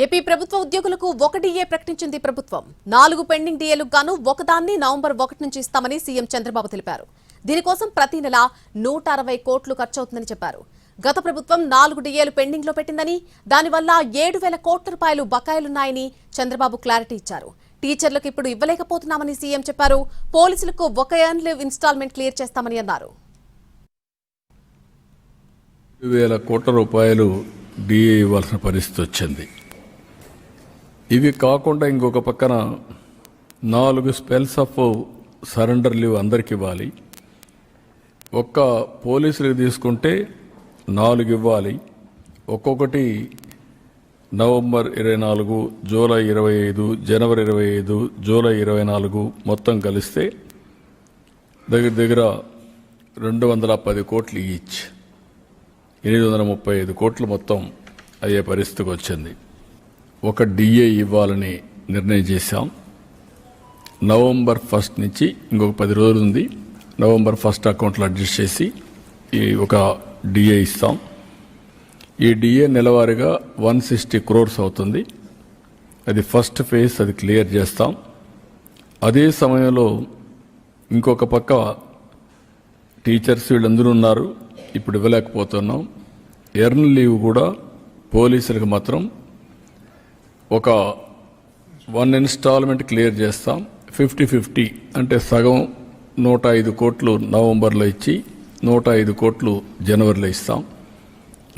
AP ప్రభుత్వ ఉద్యోగులకు 1 DA ప్రకటించింది ప్రభుత్వం. 4 పెండింగ్ డిఏలకు గాను ఒకదాన్ని నవంబర్ 1 నుంచి ఇస్తామని సీఎం చంద్రబాబు తెలిపారు. దీనికోసం ప్రతి నెల 160 కోట్లు ఖర్చవుతుందని చెప్పారు. గత ప్రభుత్వం 4 డిఏలు పెండింగ్ లో పెట్టిందని, దానివల్ల 7,000 కోట్ల రూపాయలు బకాయిలున్నాయని చంద్రబాబు క్లారిటీ ఇచ్చారు. టీచర్లకు ఇప్పుడు ఇవ్వలేకపోతున్నామని సీఎం చెప్పారు. పోలీసులకు 1 ఎర్న్ లీవ్ ఇన్స్టాల్మెంట్ క్లియర్ చేస్తామని అన్నారు. 7,000 కోట్ల రూపాయలు డిఏ ఇవ్వాల్సిన పరిస్థితి వచ్చింది. ఇవి కాకుండా ఇంకొక పక్కన 4 స్పెల్స్ ఆఫ్ సరెండర్ లీవ్ అందరికి ఇవ్వాలి. ఒక్క పోలీసులకు తీసుకుంటే 4 ఇవ్వాలి. ఒక్కొక్కటి నవంబర్ 24, జూలై 25, జనవరి 25, జూలై 24 మొత్తం కలిస్తే దగ్గర 210 కోట్లు ఈచ్, 835 కోట్లు మొత్తం అయ్యే పరిస్థితికి వచ్చింది. ఒక డిఏ ఇవ్వాలని నిర్ణయం చేశాం. నవంబర్ 1 నుంచి ఇంకొక 10 రోజులు ఉంది. నవంబర్ 1 అకౌంట్లో అడ్జస్ట్ చేసి ఈ ఒక డిఏ ఇస్తాం. ఈ డిఏ నెలవారీగా 160 crores అవుతుంది. అది ఫస్ట్ ఫేజ్, అది క్లియర్ చేస్తాం. అదే సమయంలో ఇంకొక పక్క టీచర్స్ వీళ్ళందరూ ఉన్నారు, ఇప్పుడు ఇవ్వలేకపోతున్నాం. ఎర్న్ లీవ్ కూడా పోలీసులకు మాత్రం ఒక 1 ఇన్స్టాల్మెంట్ క్లియర్ చేస్తాం. 50-50 అంటే సగం 105 కోట్లు నవంబర్లో ఇచ్చి 105 కోట్లు జనవరిలో ఇస్తాం.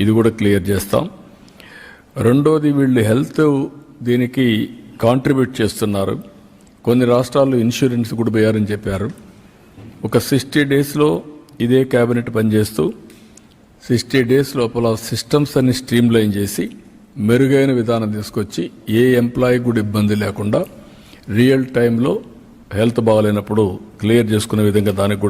ఇది కూడా క్లియర్ చేస్తాం. రెండోది, వీళ్ళు హెల్త్ దీనికి కాంట్రిబ్యూట్ చేస్తున్నారు. కొన్ని రాష్ట్రాల్లో ఇన్సూరెన్స్ కూడా వేయాలని చెప్పారు. ఒక 60 డేస్లో ఇదే క్యాబినెట్ పనిచేస్తూ 60 డేస్ లోపల సిస్టమ్స్ అన్ని స్ట్రీమ్లైన్ చేసి మెరుగైన విధానం తీసుకొచ్చి ఏ ఎంప్లాయీ కూడా ఇబ్బంది లేకుండా రియల్ టైంలో హెల్త్ బాగాలేనప్పుడు క్లియర్ చేసుకునే విధంగా దానికి కూడా